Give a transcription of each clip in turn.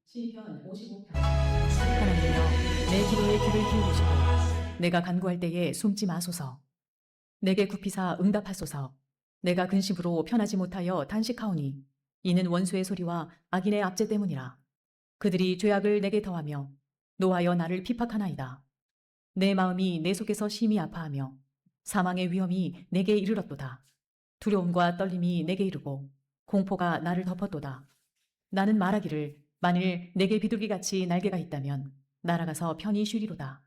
시편 55편. 하나님이여, 내 기도에 귀를 기울이시고 내가 간구할 때에 숨지 마소서. 내게 굽히사 응답하소서. 내가 근심으로 편하지 못하여 단식하오니 이는 원수의 소리와 악인의 압제 때문이라. 그들이 죄악을 내게 더하며 노하여 나를 핍박하나이다. 내 마음이 내 속에서 심히 아파하며 사망의 위험이 내게 이르렀도다. 두려움과 떨림이 내게 이르고 공포가 나를 덮었도다. 나는 말하기를 만일 내게 비둘기같이 날개가 있다면 날아가서 편히 쉬리로다.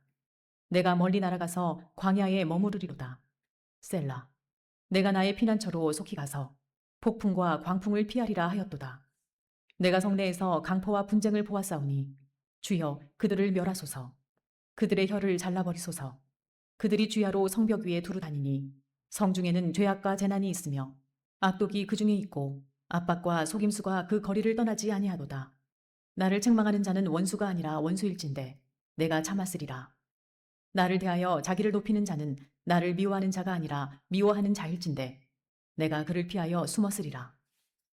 내가 멀리 날아가서 광야에 머무르리로다. 셀라. 내가 나의 피난처로 속히 가서 폭풍과 광풍을 피하리라 하였도다. 내가 성내에서 강포와 분쟁을 보았사오니 주여 그들을 멸하소서. 그들의 혀를 잘라버리소서. 그들이 주야로 성벽 위에 두루 다니니 성중에는 죄악과 재난이 있으며 악독이 그 중에 있고 압박과 속임수가 그 거리를 떠나지 아니하도다. 나를 책망하는 자는 원수가 아니라 원수일진데 내가 참았으리라. 나를 대하여 자기를 높이는 자는 나를 미워하는 자가 아니라 미워하는 자일진데 내가 그를 피하여 숨었으리라.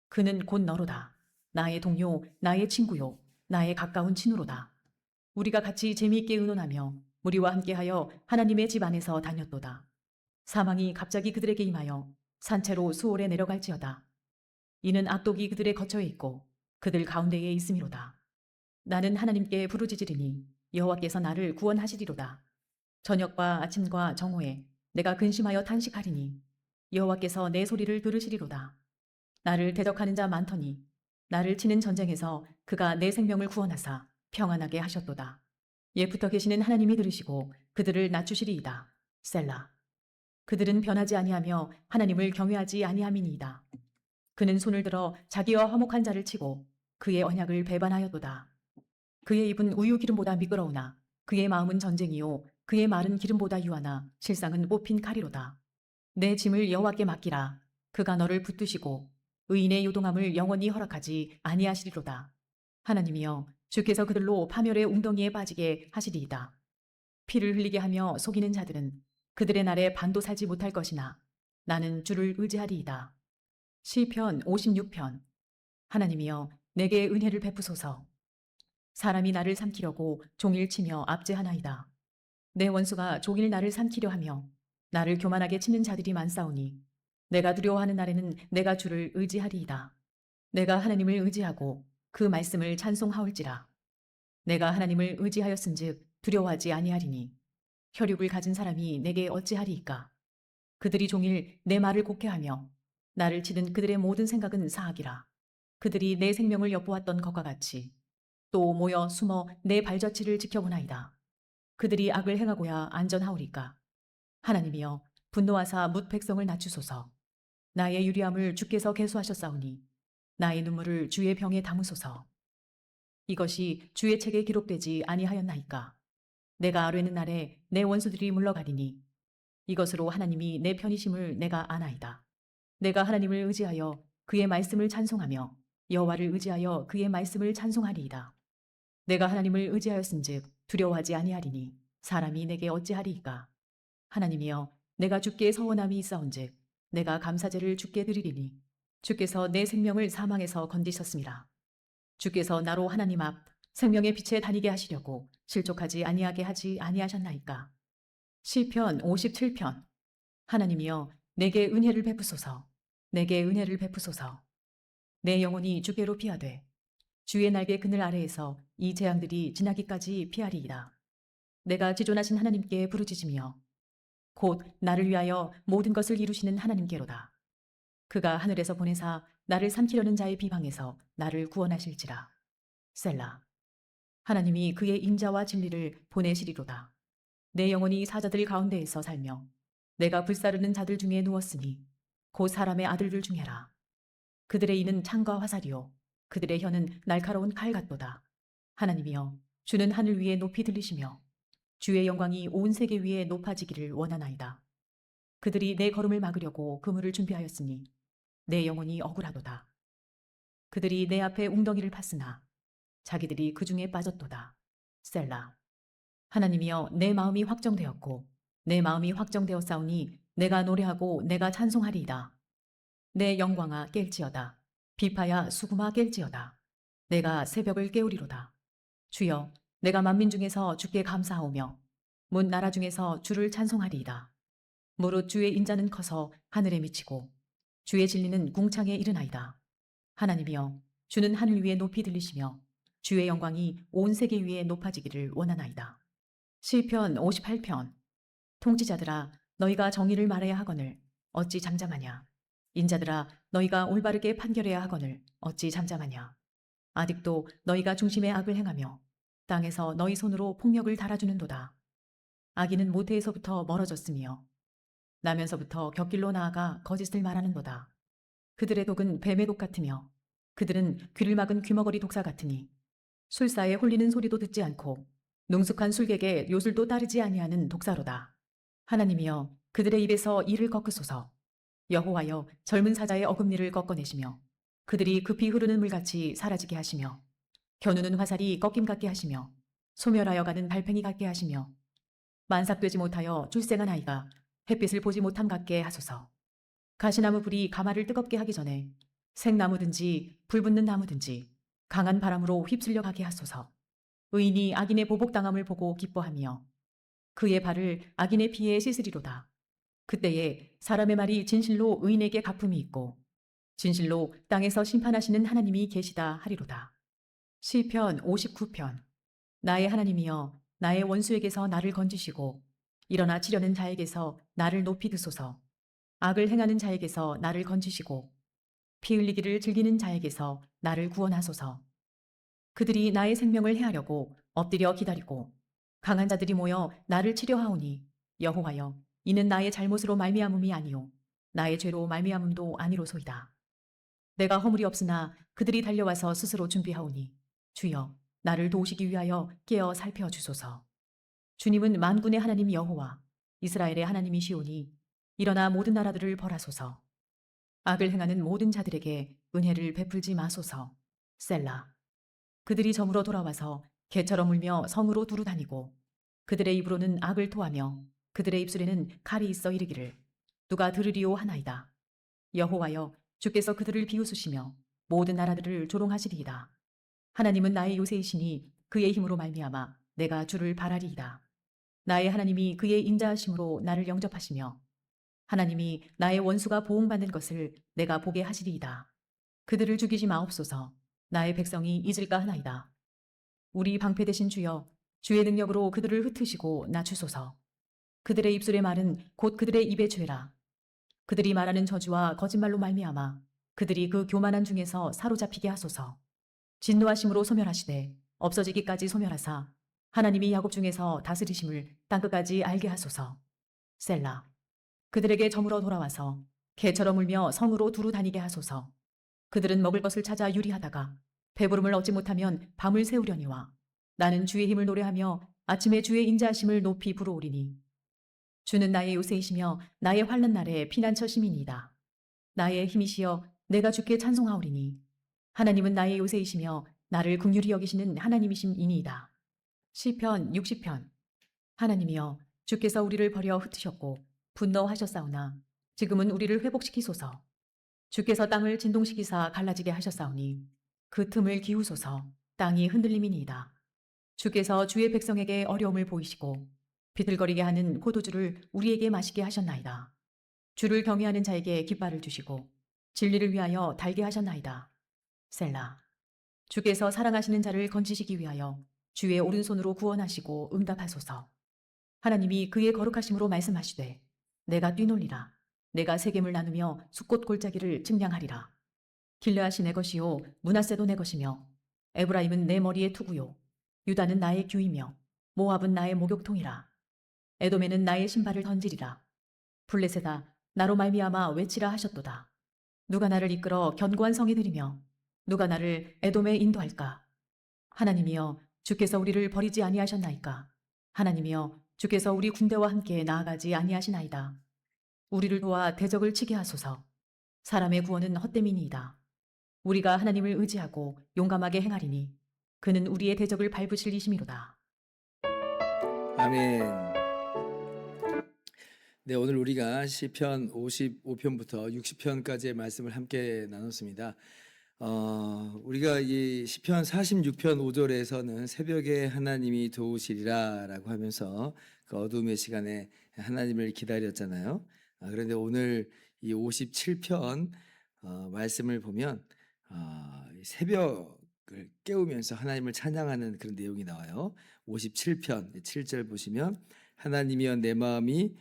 그는 곧 너로다. 나의 동료, 나의 친구요, 나의 가까운 친구로다. 우리가 같이 재미있게 의논하며 무리와 함께하여 하나님의 집 안에서 다녔도다. 사망이 갑자기 그들에게 임하여 산채로 수월에 내려갈지어다. 이는 악독이 그들의 거처에 있고 그들 가운데에 있음이로다. 나는 하나님께 부르짖으리니 여호와께서 나를 구원하시리로다. 저녁과 아침과 정오에 내가 근심하여 탄식하리니 여호와께서 내 소리를 들으시리로다. 나를 대적하는 자 많더니 나를 치는 전쟁에서 그가 내 생명을 구원하사 평안하게 하셨도다. 예부터 계시는 하나님이 들으시고 그들을 낮추시리이다. 셀라. 그들은 변하지 아니하며 하나님을 경외하지 아니함이니이다. 그는 손을 들어 자기와 화목한 자를 치고 그의 언약을 배반하였도다. 그의 입은 우유 기름보다 미끄러우나 그의 마음은 전쟁이요 그의 말은 기름보다 유하나 실상은 뽑힌 칼이로다. 내 짐을 여호와께 맡기라. 그가 너를 붙드시고 의인의 요동함을 영원히 허락하지 아니하시리로다. 하나님이여, 주께서 그들로 파멸의 웅덩이에 빠지게 하시리이다. 피를 흘리게 하며 속이는 자들은 그들의 날에 반도 살지 못할 것이나 나는 주를 의지하리이다. 시편 56편. 하나님이여, 내게 은혜를 베푸소서. 사람이 나를 삼키려고 종일 치며 압제하나이다. 내 원수가 종일 나를 삼키려 하며 나를 교만하게 치는 자들이 많사오니 내가 두려워하는 날에는 내가 주를 의지하리이다. 내가 하나님을 의지하고 그 말씀을 찬송하올지라. 내가 하나님을 의지하였은즉 두려워하지 아니하리니 혈육을 가진 사람이 내게 어찌하리이까. 그들이 종일 내 말을 곡해하며 나를 치는 그들의 모든 생각은 사악이라. 그들이 내 생명을 엿보았던 것과 같이 또 모여 숨어 내 발자취를 지켜보나이다. 그들이 악을 행하고야 안전하오리까. 하나님이여, 분노하사 뭇 백성을 낮추소서. 나의 유리함을 주께서 계수하셨사오니 나의 눈물을 주의 병에 담으소서. 이것이 주의 책에 기록되지 아니하였나이까. 내가 아뢰는 날에 내 원수들이 물러가리니 이것으로 하나님이 내 편이심을 내가 아나이다. 내가 하나님을 의지하여 그의 말씀을 찬송하며 여호와를 의지하여 그의 말씀을 찬송하리이다. 내가 하나님을 의지하였은즉 두려워하지 아니하리니 사람이 내게 어찌하리이까. 하나님이여, 내가 주께 서원함이 있사온즉 내가 감사제를 주께 드리리니 주께서 내 생명을 사망에서 건지셨습니다. 주께서 나로 하나님 앞 생명의 빛에 다니게 하시려고 실족하지 아니하게 하지 아니하셨나이까. 시편 57편. 하나님이여, 내게 은혜를 베푸소서. 내게 은혜를 베푸소서. 내 영혼이 주께로 피하되 주의 날개 그늘 아래에서 이 재앙들이 지나기까지 피하리이다. 내가 지존하신 하나님께 부르짖으며 곧 나를 위하여 모든 것을 이루시는 하나님께로다. 그가 하늘에서 보내사 나를 삼키려는 자의 비방에서 나를 구원하실지라. 셀라. 하나님이 그의 인자와 진리를 보내시리로다. 내 영혼이 사자들 가운데에서 살며 내가 불사르는 자들 중에 누웠으니 곧 사람의 아들들 중에라. 그들의 이는 창과 화살이요 그들의 혀는 날카로운 칼 같도다. 하나님이여, 주는 하늘 위에 높이 들리시며 주의 영광이 온 세계 위에 높아지기를 원하나이다. 그들이 내 걸음을 막으려고 그물을 준비하였으니 내 영혼이 억울하도다. 그들이 내 앞에 웅덩이를 팠으나 자기들이 그 중에 빠졌도다. 셀라. 하나님이여, 내 마음이 확정되었고 내 마음이 확정되었사오니 내가 노래하고 내가 찬송하리이다. 내 영광아 깰지어다. 비파야 수금아 깰지어다. 내가 새벽을 깨우리로다. 주여, 내가 만민 중에서 주께 감사하오며 문 나라 중에서 주를 찬송하리이다. 무릇 주의 인자는 커서 하늘에 미치고 주의 진리는 궁창에 이르나이다. 하나님이여, 주는 하늘 위에 높이 들리시며 주의 영광이 온 세계 위에 높아지기를 원하나이다. 시편 58편. 통치자들아, 너희가 정의를 말해야 하거늘 어찌 잠잠하냐. 인자들아, 너희가 올바르게 판결해야 하거늘 어찌 잠잠하냐. 아직도 너희가 중심의 악을 행하며 땅에서 너희 손으로 폭력을 달아주는도다. 악인은 모태에서부터 멀어졌으며 나면서부터 곁길로 나아가 거짓을 말하는도다. 그들의 독은 뱀의 독 같으며 그들은 귀를 막은 귀머거리 독사 같으니 술사에 홀리는 소리도 듣지 않고 능숙한 술객의 요술도 따르지 아니하는 독사로다. 하나님이여, 그들의 입에서 이를 꺾으소서. 여호와여, 젊은 사자의 어금니를 꺾어내시며 그들이 급히 흐르는 물같이 사라지게 하시며 겨누는 화살이 꺾임 같게 하시며 소멸하여 가는 달팽이 같게 하시며 만삭되지 못하여 출생한 아이가 햇빛을 보지 못함 같게 하소서. 가시나무 불이 가마를 뜨겁게 하기 전에 생나무든지 불붙는 나무든지 강한 바람으로 휩쓸려 가게 하소서. 의인이 악인의 보복당함을 보고 기뻐하며 그의 발을 악인의 피에 씻으리로다. 그때에 사람의 말이 진실로 의인에게 갚음이 있고 진실로 땅에서 심판하시는 하나님이 계시다 하리로다. 시편 59편. 나의 하나님이여, 나의 원수에게서 나를 건지시고 일어나 치려는 자에게서 나를 높이 드소서. 악을 행하는 자에게서 나를 건지시고 피 흘리기를 즐기는 자에게서 나를 구원하소서. 그들이 나의 생명을 해하려고 엎드려 기다리고 강한 자들이 모여 나를 치려 하오니 여호와여, 이는 나의 잘못으로 말미암음이 아니요 나의 죄로 말미암음도 아니로소이다. 내가 허물이 없으나 그들이 달려와서 스스로 준비하오니 주여, 나를 도우시기 위하여 깨어 살펴주소서. 주님은 만군의 하나님 여호와 이스라엘의 하나님이시오니 일어나 모든 나라들을 벌하소서. 악을 행하는 모든 자들에게 은혜를 베풀지 마소서. 셀라. 그들이 점으로 돌아와서 개처럼 울며 성으로 두루 다니고 그들의 입으로는 악을 토하며 그들의 입술에는 칼이 있어 이르기를 누가 들으리오 하나이다. 여호와여, 주께서 그들을 비웃으시며 모든 나라들을 조롱하시리이다. 하나님은 나의 요새이시니 그의 힘으로 말미암아 내가 주를 바라리이다. 나의 하나님이 그의 인자하심으로 나를 영접하시며 하나님이 나의 원수가 보응받는 것을 내가 보게 하시리이다. 그들을 죽이지 마옵소서. 나의 백성이 잊을까 하나이다. 우리 방패 되신 주여, 주의 능력으로 그들을 흩으시고 낮추소서. 그들의 입술의 말은 곧 그들의 입의 죄라. 그들이 말하는 저주와 거짓말로 말미암아 그들이 그 교만한 중에서 사로잡히게 하소서. 진노하심으로 소멸하시되 없어지기까지 소멸하사 하나님이 야곱 중에서 다스리심을 땅끝까지 알게 하소서. 셀라. 그들에게 저물어 돌아와서 개처럼 울며 성으로 두루 다니게 하소서. 그들은 먹을 것을 찾아 유리하다가 배부름을 얻지 못하면 밤을 새우려니와 나는 주의 힘을 노래하며 아침에 주의 인자하심을 높이 부르오리니 주는 나의 요새이시며 나의 환난 날에 피난처 시민이다. 나의 힘이시여 내가 주께 찬송하오리니 하나님은 나의 요새이시며 나를 긍휼히 여기시는 하나님이심이니이다. 시편 60편. 하나님이여, 주께서 우리를 버려 흩으셨고 분노하셨사오나 지금은 우리를 회복시키소서. 주께서 땅을 진동시키사 갈라지게 하셨사오니 그 틈을 기우소서. 땅이 흔들림이니이다. 주께서 주의 백성에게 어려움을 보이시고 비틀거리게 하는 포도주를 우리에게 마시게 하셨나이다. 주를 경외하는 자에게 깃발을 주시고 진리를 위하여 달게 하셨나이다. 셀라. 주께서 사랑하시는 자를 건지시기 위하여 주의 오른손으로 구원하시고 응답하소서. 하나님이 그의 거룩하심으로 말씀하시되 내가 뛰놀리라. 내가 세겜을 나누며 숫꽃 골짜기를 측량하리라. 길르앗이 내 것이요 므낫세도 내 것이며 에브라임은 내 머리의 투구요 유다는 나의 규이며 모압은 나의 목욕통이라. 에돔에는 나의 신발을 던지리라. 블레셋아, 나로 말미암아 외치라 하셨도다. 누가 나를 이끌어 견고한 성에 들이며 누가 나를 에돔에 인도할까? 하나님이여, 주께서 우리를 버리지 아니하셨나이까? 하나님이여, 주께서 우리 군대와 함께 나아가지 아니하시나이다. 우리를 도와 대적을 치게 하소서. 사람의 구원은 헛됨이니이다. 우리가 하나님을 의지하고 용감하게 행하리니 그는 우리의 대적을 밟으실 이심이로다. 아멘. 네, 오늘 우리가 시편 55편부터 60편까지의 말씀을 함께 나눴습니다. 우리가 이 시편 46편 5절에서는 새벽에 하나님이 도우시리라라고 하면서 그 어둠의 시간에 하나님을 기다렸잖아요. 그런데 오늘 이 57편 말씀을 보면 새벽을 깨우면서 하나님을 찬양하는 그런 내용이 나와요. 57편 7절 보시면 하나님이여 내 마음이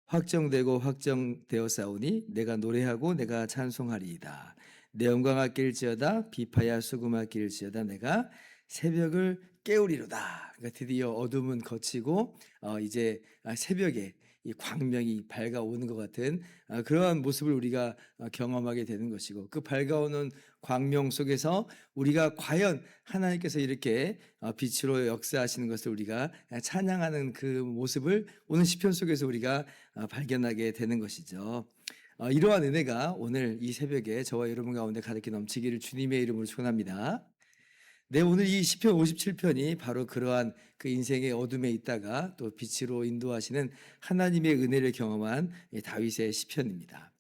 확정되고 확정되었사오니 내가 노래하고 내가 찬송하리이다. 내 영광아 낄지어다 비파야 수금아 낄지어다 내가 새벽을 깨우리로다. 그러니까 드디어 어둠은 거치고 이제 새벽에 이 광명이 밝아오는 것 같은 그러한 모습을 우리가 경험하게 되는 것이고, 그 밝아오는 광명 속에서 우리가 과연 하나님께서 이렇게 빛으로 역사하시는 것을 우리가 찬양하는 그 모습을 오늘 시편 속에서 우리가 발견하게 되는 것이죠. 이러한 은혜가 오늘 이 새벽에 저와 여러분 가운데 가득히 넘치기를 주님의 이름으로 축원합니다. 네, 오늘 이 시편 57편이 바로 그러한 그 인생의 어둠에 있다가 또 빛으로 인도하시는 하나님의 은혜를 경험한 다윗의 시편입니다.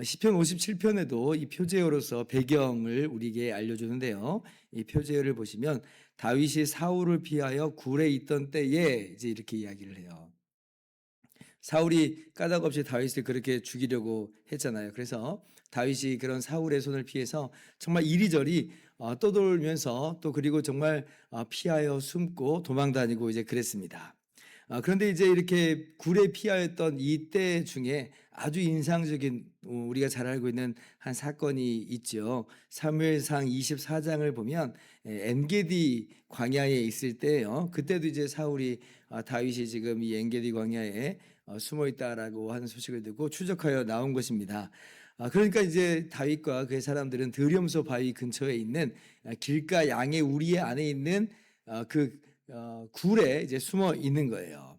시편 57편에도 이 표제어로서 배경을 우리에게 알려주는데요. 이 표제어를 보시면 다윗이 사울을 피하여 굴에 있던 때에 이제 이렇게 이야기를 해요. 사울이 까닭없이 다윗을 그렇게 죽이려고 했잖아요. 그래서 다윗이 그런 사울의 손을 피해서 정말 이리저리 떠돌면서 또 그리고 정말 피하여 숨고 도망 다니고 이제 그랬습니다. 그런데 이제 이렇게 굴에 피하였던 이때 중에 아주 인상적인 우리가 잘 알고 있는 한 사건이 있죠. 사무엘상 24장을 보면 엔게디 광야에 있을 때예요. 그때도 이제 사울이 다윗이 지금 이 엔게디 광야에 숨어 있다라고 하는 소식을 듣고 추적하여 나온 것입니다. 그러니까 이제 다윗과 그의 사람들은 드리엄소 바위 근처에 있는 길가 양의 우리 안에 있는 그 굴에 이제 숨어 있는 거예요.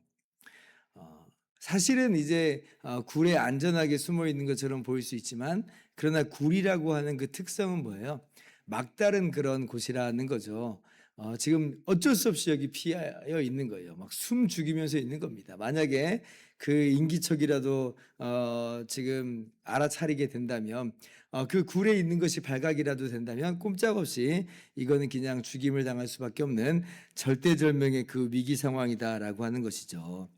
사실은 이제 굴에 안전하게 숨어 있는 것처럼 보일 수 있지만, 그러나 굴이라고 하는 그 특성은 뭐예요? 막다른 그런 곳이라는 거죠. 지금 어쩔 수 없이 여기 피하여 있는 거예요. 막 숨 죽이면서 있는 겁니다. 만약에 그 인기척이라도 지금 알아차리게 된다면, 그 굴에 있는 것이 발각이라도 된다면 꼼짝없이 이거는 그냥 죽임을 당할 수밖에 없는 절대절명의 그 위기 상황이다라고 하는 것이죠.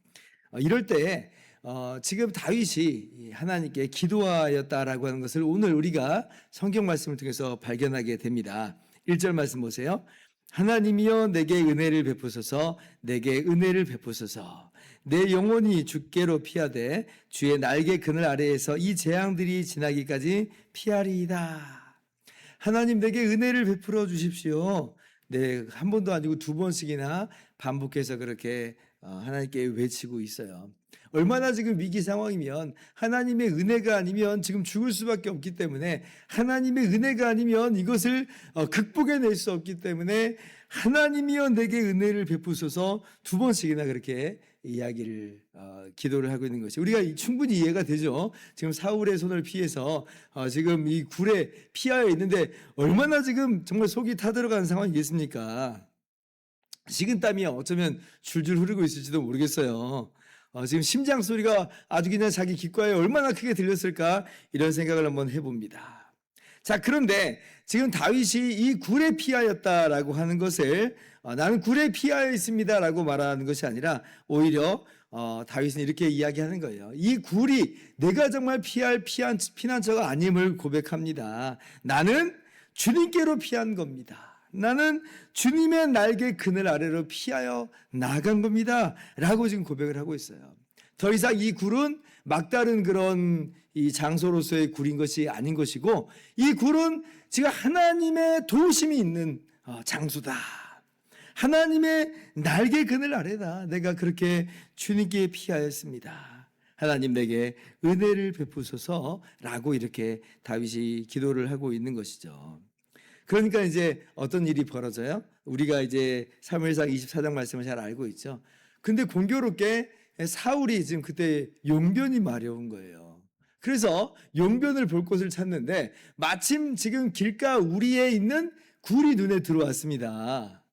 이럴 때 지금 다윗이 하나님께 기도하였다라고 하는 것을 오늘 우리가 성경 말씀을 통해서 발견하게 됩니다. 1절 말씀 보세요. 하나님이여 내게 은혜를 베푸소서, 내게 은혜를 베푸소서. 내 영혼이 주께로 피하되 주의 날개 그늘 아래에서 이 재앙들이 지나기까지 피하리이다. 하나님 내게 은혜를 베풀어 주십시오. 네, 한 번도 아니고 두 번씩이나 반복해서 그렇게 하나님께 외치고 있어요. 얼마나 지금 위기 상황이면 하나님의 은혜가 아니면 지금 죽을 수밖에 없기 때문에, 하나님의 은혜가 아니면 이것을 극복해낼 수 없기 때문에 하나님이여 내게 은혜를 베푸소서 두 번씩이나 그렇게 이야기를 기도를 하고 있는 것이 우리가 충분히 이해가 되죠. 지금 사울의 손을 피해서 지금 이 굴에 피하여 있는데 얼마나 지금 정말 속이 타들어가는 상황이겠습니까? 식은땀이 어쩌면 줄줄 흐르고 있을지도 모르겠어요. 지금 심장 소리가 아주 그냥 자기 귓가에 얼마나 크게 들렸을까, 이런 생각을 한번 해봅니다. 자, 그런데 지금 다윗이 이 굴에 피하였다라고 하는 것을 나는 굴에 피하여 있습니다라고 말하는 것이 아니라 오히려 다윗은 이렇게 이야기하는 거예요. 이 굴이 내가 정말 피할 피난처가 아님을 고백합니다. 나는 주님께로 피한 겁니다. 나는 주님의 날개 그늘 아래로 피하여 나간 겁니다 라고 지금 고백을 하고 있어요. 더 이상 이 굴은 막다른 그런 이 장소로서의 굴인 것이 아닌 것이고, 이 굴은 지금 하나님의 도우심이 있는 장소다. 하나님의 날개 그늘 아래다. 내가 그렇게 주님께 피하였습니다. 하나님 내게 은혜를 베푸소서라고 이렇게 다윗이 기도를 하고 있는 것이죠. 그러니까 이제 어떤 일이 벌어져요? 우리가 이제 사무엘상 24장 말씀을 잘 알고 있죠. 근데 공교롭게 사울이 지금 그때 용변이 마려운 거예요. 그래서 용변을 볼 곳을 찾는데 마침 지금 길가 우리에 있는 굴이 눈에 들어왔습니다.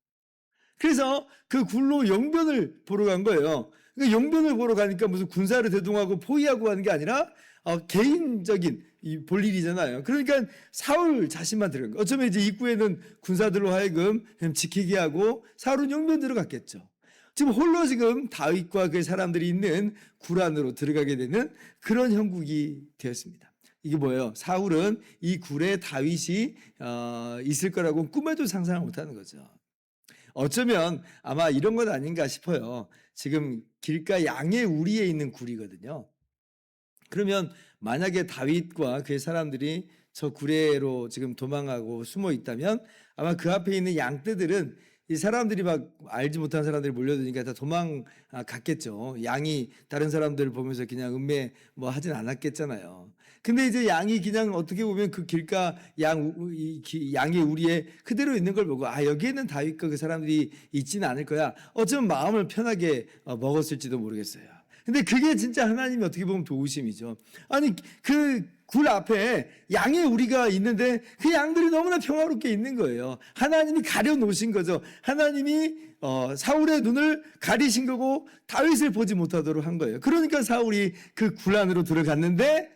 그래서 그 굴로 용변을 보러 간 거예요. 그러니까 용변을 보러 가니까 무슨 군사를 대동하고 포위하고 하는 게 아니라 개인적인 볼 일이잖아요. 그러니까 사울 자신만 들어간 거예요. 어쩌면 이제 입구에는 군사들로 하여금 지키게 하고 사울은 용변 들어갔겠죠. 지금 홀로 지금 다윗과 그 사람들이 있는 굴 안으로 들어가게 되는 그런 형국이 되었습니다. 이게 뭐예요? 사울은 이 굴에 다윗이 있을 거라고 꿈에도 상상을 못하는 거죠. 어쩌면 아마 이런 것 아닌가 싶어요. 지금 길가 양의 우리에 있는 굴이거든요. 그러면 만약에 다윗과 그의 사람들이 저 굴에로 지금 도망하고 숨어 있다면 아마 그 앞에 있는 양떼들은 이 사람들이 막 알지 못한 사람들이 몰려드니까 다 도망갔겠죠. 양이 다른 사람들을 보면서 그냥 음매 뭐 하진 않았겠잖아요. 근데 이제 양이 그냥 어떻게 보면 그 길가 양의 우리에 그대로 있는 걸 보고 여기에는 다윗과 그 사람들이 있지는 않을 거야. 어쩌면 마음을 편하게 먹었을지도 모르겠어요. 근데 그게 진짜 하나님이 어떻게 보면 도우심이죠. 아니 그 굴 앞에 양의 우리가 있는데 그 양들이 너무나 평화롭게 있는 거예요. 하나님이 가려놓으신 거죠. 하나님이 사울의 눈을 가리신 거고 다윗을 보지 못하도록 한 거예요. 그러니까 사울이 그 굴 안으로 들어갔는데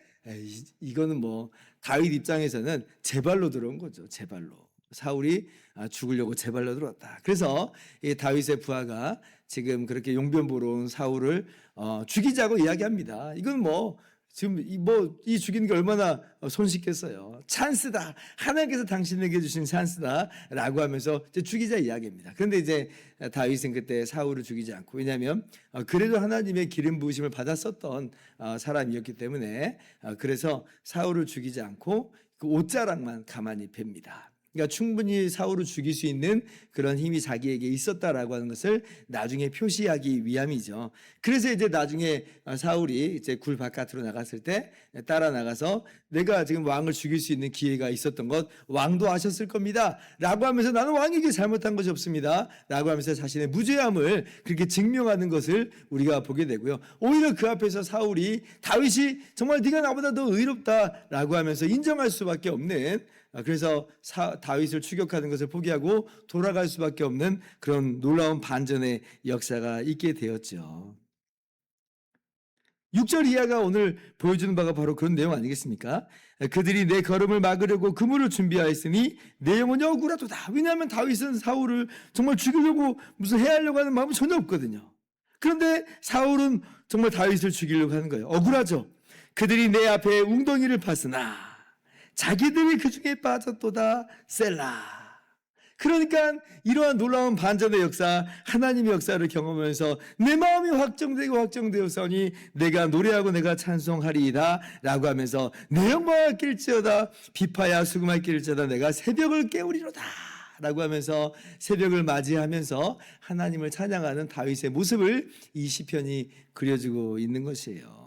이거는 뭐 다윗 입장에서는 제 발로 들어온 거죠. 제 발로. 사울이 죽으려고 제 발로 들어왔다. 그래서 이 다윗의 부하가 지금 그렇게 용변 보러 온 사울을 죽이자고 이야기합니다. 이건 뭐 지금 이 죽이는 게 얼마나 손쉽겠어요. 찬스다. 하나님께서 당신에게 주신 찬스다라고 하면서 이제 죽이자 이야기입니다. 그런데 이제 다윗은 그때 사울을 죽이지 않고, 왜냐하면 그래도 하나님의 기름 부으심을 받았었던 사람이었기 때문에 그래서 사울을 죽이지 않고 그 옷자락만 가만히 팹니다. 그러니까 충분히 사울을 죽일 수 있는 그런 힘이 자기에게 있었다라고 하는 것을 나중에 표시하기 위함이죠. 그래서 이제 나중에 사울이 이제 굴 바깥으로 나갔을 때 따라 나가서 내가 지금 왕을 죽일 수 있는 기회가 있었던 것 왕도 아셨을 겁니다. 라고 하면서 나는 왕에게 잘못한 것이 없습니다. 라고 하면서 자신의 무죄함을 그렇게 증명하는 것을 우리가 보게 되고요. 오히려 그 앞에서 사울이 다윗이 정말 네가 나보다 더 의롭다라고 하면서 인정할 수밖에 없는, 그래서 다윗을 추격하는 것을 포기하고 돌아갈 수밖에 없는 그런 놀라운 반전의 역사가 있게 되었죠. 6절 이하가 오늘 보여주는 바가 바로 그런 내용 아니겠습니까? 그들이 내 걸음을 막으려고 그물을 준비하였으니 내 영혼이 억울하도다. 왜냐하면 다윗은 사울을 정말 죽이려고 무슨 해하려고 하는 마음은 전혀 없거든요. 그런데 사울은 정말 다윗을 죽이려고 하는 거예요. 억울하죠. 그들이 내 앞에 웅덩이를 팠으나 자기들이 그 중에 빠졌도다. 셀라. 그러니까 이러한 놀라운 반전의 역사, 하나님의 역사를 경험하면서 내 마음이 확정되고 확정되었으니 내가 노래하고 내가 찬송하리이다 라고 하면서 내 영광을 낄지어다 비파야 수금할 낄지어다 내가 새벽을 깨우리로다 라고 하면서 새벽을 맞이하면서 하나님을 찬양하는 다윗의 모습을 이 시편이 그려주고 있는 것이에요.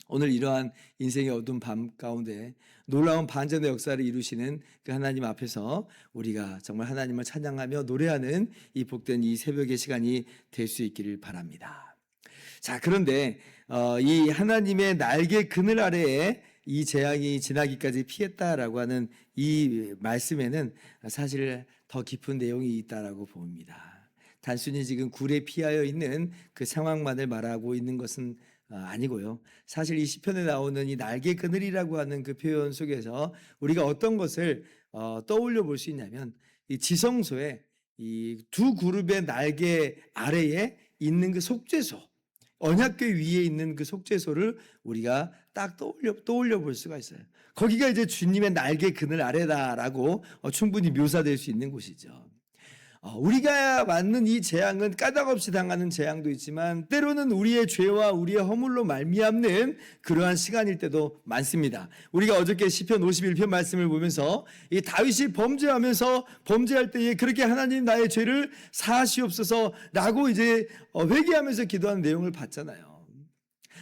오늘 이러한 인생의 어두운 밤 가운데 놀라운 반전의 역사를 이루시는 그 하나님 앞에서 우리가 정말 하나님을 찬양하며 노래하는 이 복된 이 새벽의 시간이 될 수 있기를 바랍니다. 자, 그런데 이 하나님의 날개 그늘 아래에 이 재앙이 지나기까지 피했다라고 하는 이 말씀에는 사실 더 깊은 내용이 있다라고 봅니다. 단순히 지금 굴에 피하여 있는 그 상황만을 말하고 있는 것은 아니고요. 사실 이 시편에 나오는 이 날개 그늘이라고 하는 그 표현 속에서 우리가 어떤 것을 떠올려 볼 수 있냐면 이 지성소에 이 두 그룹의 날개 아래에 있는 그 속죄소, 언약궤 위에 있는 그 속죄소를 우리가 딱 떠올려 볼 수가 있어요. 거기가 이제 주님의 날개 그늘 아래다라고 충분히 묘사될 수 있는 곳이죠. 우리가 맞는 이 재앙은 까닭없이 당하는 재앙도 있지만 때로는 우리의 죄와 우리의 허물로 말미암는 그러한 시간일 때도 많습니다. 우리가 어저께 시편 51편 말씀을 보면서 이 다윗이 범죄할 때에 그렇게 하나님 나의 죄를 사하시옵소서라고 이제 회개하면서 기도하는 내용을 봤잖아요.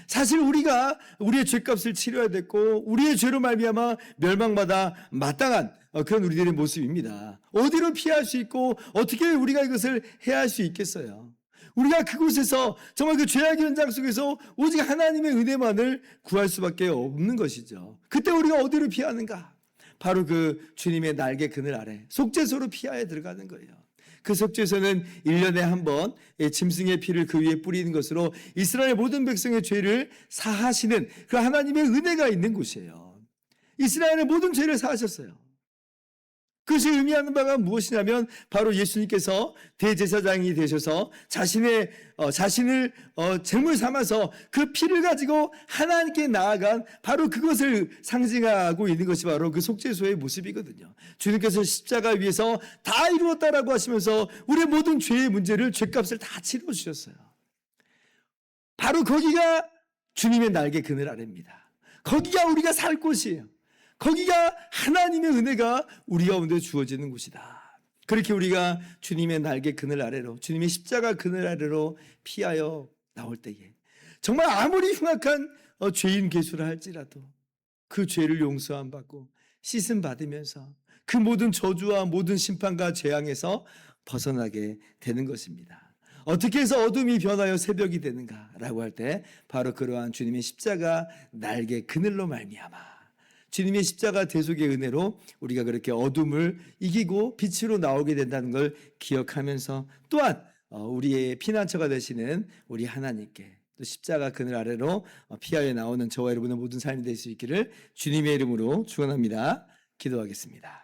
사실 우리가 우리의 죄값을 치러야 됐고 우리의 죄로 말미암아 멸망받아 마땅한 그런 우리들의 모습입니다. 어디로 피할 수 있고 어떻게 우리가 이것을 해야 할 수 있겠어요? 우리가 그곳에서 정말 그 죄악의 현장 속에서 오직 하나님의 은혜만을 구할 수밖에 없는 것이죠. 그때 우리가 어디로 피하는가? 바로 그 주님의 날개 그늘 아래 속죄소로 피하여 들어가는 거예요. 그 속죄소는 1년에 한 번 짐승의 피를 그 위에 뿌리는 것으로 이스라엘 모든 백성의 죄를 사하시는 그 하나님의 은혜가 있는 곳이에요. 이스라엘의 모든 죄를 사하셨어요. 그것이 의미하는 바가 무엇이냐면 바로 예수님께서 대제사장이 되셔서 자신을 제물 삼아서 그 피를 가지고 하나님께 나아간 바로 그것을 상징하고 있는 것이 바로 그 속죄소의 모습이거든요. 주님께서 십자가 위에서 다 이루었다라고 하시면서 우리의 모든 죄의 문제를 죄값을 다 치러주셨어요. 바로 거기가 주님의 날개 그늘 아래입니다. 거기가 우리가 살 곳이에요. 거기가 하나님의 은혜가 우리 가운데 주어지는 곳이다. 그렇게 우리가 주님의 날개 그늘 아래로, 주님의 십자가 그늘 아래로 피하여 나올 때에 정말 아무리 흉악한 죄인 괴수를 할지라도 그 죄를 용서함 받고 씻음 받으면서 그 모든 저주와 모든 심판과 재앙에서 벗어나게 되는 것입니다. 어떻게 해서 어둠이 변하여 새벽이 되는가라고 할 때 바로 그러한 주님의 십자가 날개 그늘로 말미암아 주님의 십자가 대속의 은혜로 우리가 그렇게 어둠을 이기고 빛으로 나오게 된다는 걸 기억하면서 또한 우리의 피난처가 되시는 우리 하나님께 또 십자가 그늘 아래로 피하여 나오는 저와 여러분의 모든 삶이 될 수 있기를 주님의 이름으로 축원합니다. 기도하겠습니다.